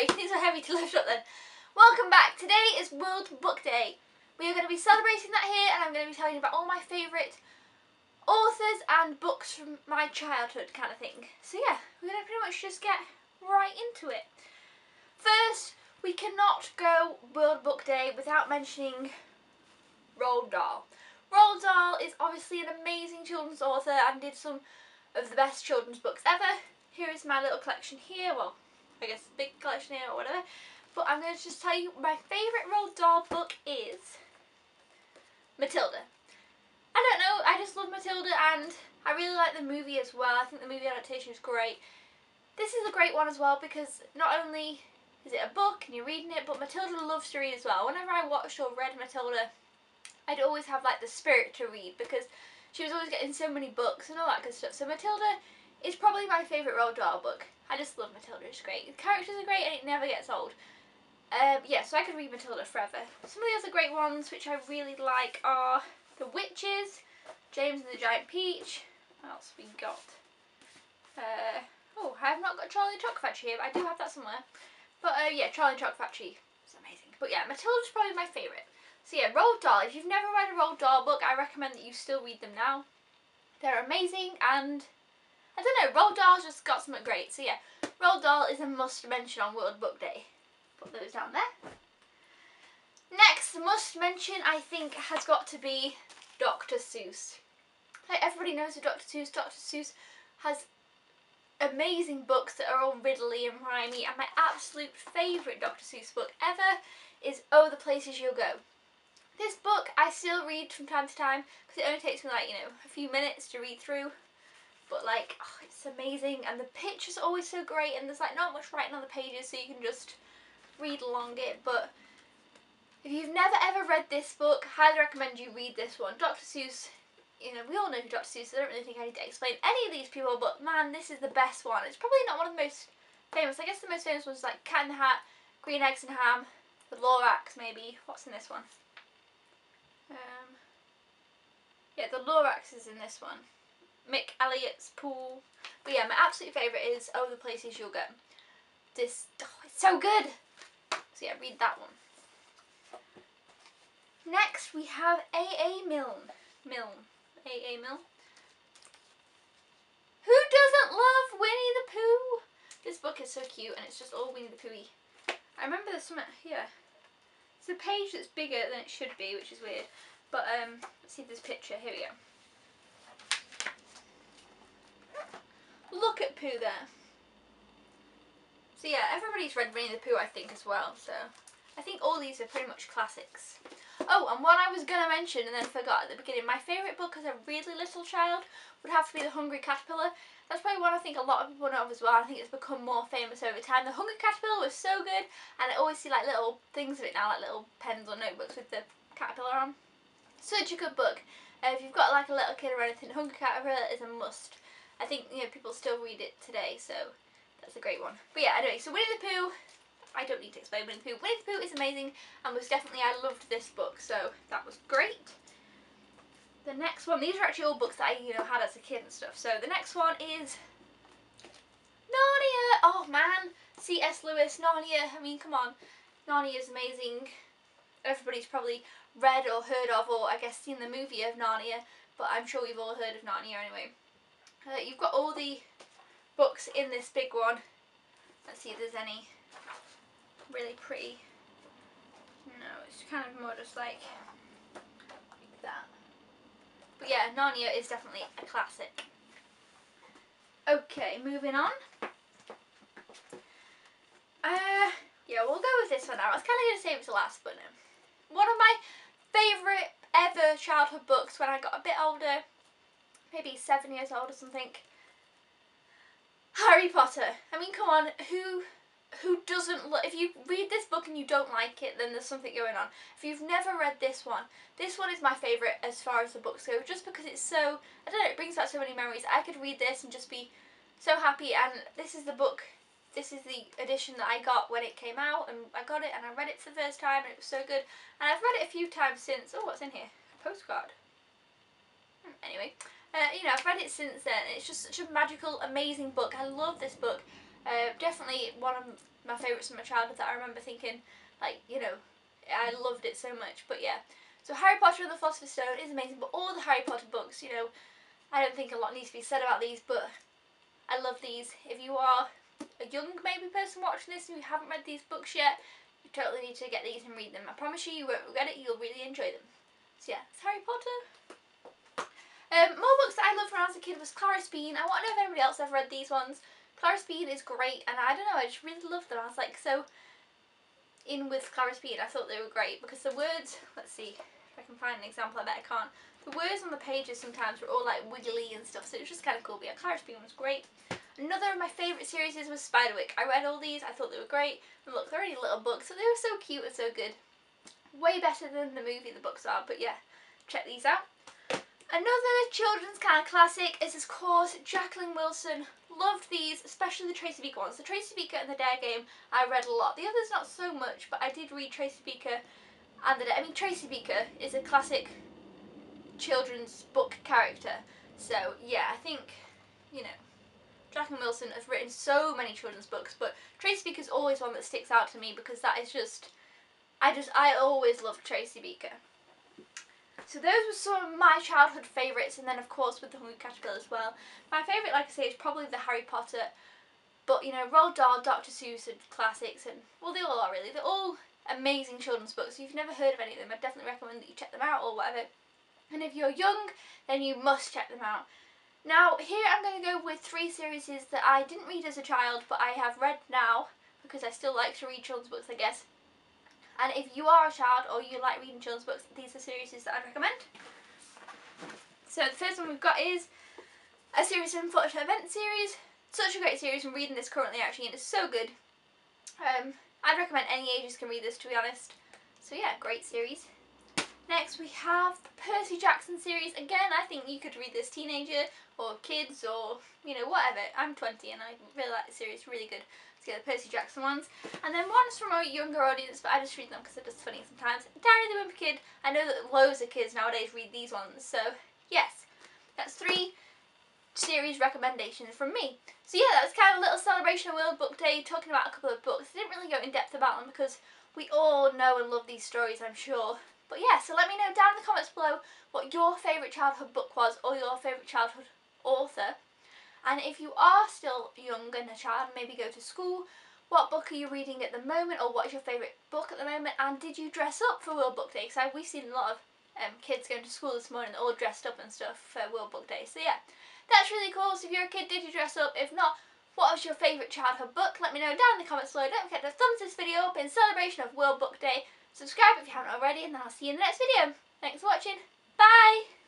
sorry, these are heavy to lift up then. Welcome back. Today is World Book Day. We are going to be celebrating that here, and I'm going to be telling you about all my favourite authors and books from my childhood kind of thing. So yeah, we're going to pretty much just get right into it. First, we cannot go World Book Day without mentioning Roald Dahl. Roald Dahl is obviously an amazing children's author and did some of the best children's books ever. Here is my little collection here, well, I guess a big collection here or whatever. But I'm going to just tell you my favourite Roald Dahl book is Matilda. I don't know, I just love Matilda and I really like the movie as well. I think the movie adaptation is great. This is a great one as well because not only is it a book and you're reading it, but Matilda loves to read as well. Whenever I watched or read Matilda, I'd always have like the spirit to read because she was always getting so many books and all that good stuff. So Matilda is probably my favourite Roald Dahl book. I just love Matilda, it's great. The characters are great and it never gets old. Yeah, so I could read Matilda forever. Some of the other great ones which I really like are The Witches, James and the Giant Peach. What else we got? Oh, I have not got Charlie and the Chocolate Factory here, but I do have that somewhere. But yeah, Charlie and the Chocolate Factory is amazing. But yeah, Matilda's probably my favourite. So yeah, Roald Dahl. If you've never read a Roald Dahl book, I recommend that you still read them now. They're amazing and I don't know, Roald Dahl's just got something great. So yeah, Roald Dahl is a must mention on World Book Day. Put those down there. Next must mention I think has got to be Dr. Seuss. Like everybody knows of Dr. Seuss. Dr. Seuss has amazing books that are all riddly and rhymey, and my absolute favourite Dr. Seuss book ever is Oh the Places You'll Go. This book I still read from time to time because it only takes me like, you know, a few minutes to read through. But like, oh, it's amazing and the picture's always so great and there's like not much writing on the pages so you can just read along it. But if you've never ever read this book, highly recommend you read this one. Dr. Seuss, you know, we all know who Dr. Seuss is. I don't really think I need to explain any of these people, but man, this is the best one. It's probably not one of the most famous. I guess the most famous ones like Cat in the Hat, Green Eggs and Ham, The Lorax maybe. What's in this one? Yeah, The Lorax is in this one. Mick Elliott's Pool. But yeah, my absolute favourite is Oh the Places You'll Go. This, oh, it's so good! So yeah, read that one. Next we have A.A. Milne. A.A. Milne. Who doesn't love Winnie the Pooh? This book is so cute and it's just all Winnie the Pooh-y. I remember there's something here. It's a page that's bigger than it should be, which is weird. But let's see this picture. Here we go. Look at Pooh there. So yeah, everybody's read Winnie the Pooh I think as well. So I think all these are pretty much classics. Oh, and what I was going to mention and then forgot at the beginning, my favourite book as a really little child would have to be The Hungry Caterpillar. That's probably one I think a lot of people know of as well. I think it's become more famous over time. The Hungry Caterpillar was so good and I always see like little things of it now, like little pens or notebooks with the caterpillar on. Such a good book. If you've got like a little kid or anything, Hungry Caterpillar is a must. I think, you know, people still read it today, so that's a great one. But yeah, anyway, so Winnie the Pooh, I don't need to explain Winnie the Pooh. Winnie the Pooh is amazing and was definitely, I loved this book, so that was great. The next one, these are actually all books that I, you know, had as a kid and stuff. So the next one is Narnia. Oh man, C.S. Lewis, Narnia. I mean, come on. Narnia is amazing. Everybody's probably read or heard of, or I guess seen the movie of Narnia, but I'm sure we've all heard of Narnia anyway. You've got all the books in this big one. Let's see if there's any really pretty. No, it's kind of more just like that. But yeah, Narnia is definitely a classic. Okay, moving on. Yeah, we'll go with this one now. I was kind of going to save it to last, but no. One of my favourite ever childhood books when I got a bit older, maybe 7 years old or something. Harry Potter. I mean, come on, who doesn't if you read this book and you don't like it, then there's something going on. If you've never read this one is my favourite as far as the books go, just because it's so, I don't know, it brings back so many memories. I could read this and just be so happy, and this is the book, this is the edition that I got when it came out, and I got it and I read it for the first time and it was so good, and I've read it a few times since. Oh, what's in here? A postcard. Anyway, you know, I've read it since then. It's just such a magical, amazing book. I love this book. Definitely one of my favourites from my childhood that I remember thinking, like, you know, I loved it so much. But yeah, so Harry Potter and the Philosopher's Stone is amazing, but all the Harry Potter books, you know, I don't think a lot needs to be said about these, but I love these. If you are a young maybe person watching this and you haven't read these books yet, you totally need to get these and read them. I promise you, you won't regret it, you'll really enjoy them. So yeah, it's Harry Potter. More books that I loved when I was a kid was Clara Spien. I want to know if anybody else ever read these ones. Clara Spien is great, and I don't know, I just really loved them. I was like so in with Clara Spien. I thought they were great because the words, let's see if I can find an example. I bet I can't. The words on the pages sometimes were all like wiggly and stuff, so it was just kind of cool. But yeah, Clara Spien was great. Another of my favourite series was Spiderwick. I read all these, I thought they were great. And look, they're only little books, so they were so cute and so good. Way better than the movie the books are, but yeah, check these out. Another children's kind of classic is, of course, Jacqueline Wilson. Loved these, especially the Tracy Beaker ones. The Tracy Beaker and the Dare Game I read a lot. The others not so much, but I did read Tracy Beaker and the Dare. I mean, Tracy Beaker is a classic children's book character. So yeah, I think, you know, Jacqueline Wilson has written so many children's books, but Tracy Beaker is always one that sticks out to me because that is just, I always loved Tracy Beaker. So those were some of my childhood favourites, and then of course with the Hungry Caterpillar as well. My favourite, like I say, is probably the Harry Potter, but you know, Roald Dahl, Dr. Seuss are classics, and well, they all are really. They're all amazing children's books. If you've never heard of any of them, I'd definitely recommend that you check them out or whatever. And if you're young, then you must check them out. Now, here I'm going to go with 3 series that I didn't read as a child, but I have read now, because I still like to read children's books, I guess. And if you are a child or you like reading children's books, these are series that I'd recommend. So the first one we've got is a series of Unfortunate Events series. Such a great series. I'm reading this currently actually, and it's so good. I'd recommend any ages can read this, to be honest. So yeah, great series. Next we have the Percy Jackson series. Again, I think you could read this teenager or kids or, you know, whatever. I'm 20 and I really like the series, really good. Let's get the Percy Jackson ones. And then one's from a younger audience, but I just read them because they're just funny sometimes. Diary of the Wimpy Kid. I know that loads of kids nowadays read these ones, so yes. That's 3 series recommendations from me. So yeah, that was kind of a little celebration of World Book Day, talking about a couple of books. I didn't really go in depth about them because we all know and love these stories, I'm sure. But yeah, so let me know down in the comments below what your favourite childhood book was or your favourite childhood author. And if you are still young and a child, maybe go to school, what book are you reading at the moment, or what is your favourite book at the moment, and did you dress up for World Book Day? Because we've seen a lot of kids going to school this morning all dressed up and stuff for World Book Day. So yeah, that's really cool. So if you're a kid, did you dress up? If not, what was your favourite childhood book? Let me know down in the comments below. Don't forget to thumbs this video up in celebration of World Book Day. Subscribe if you haven't already, and then I'll see you in the next video. Thanks for watching. Bye!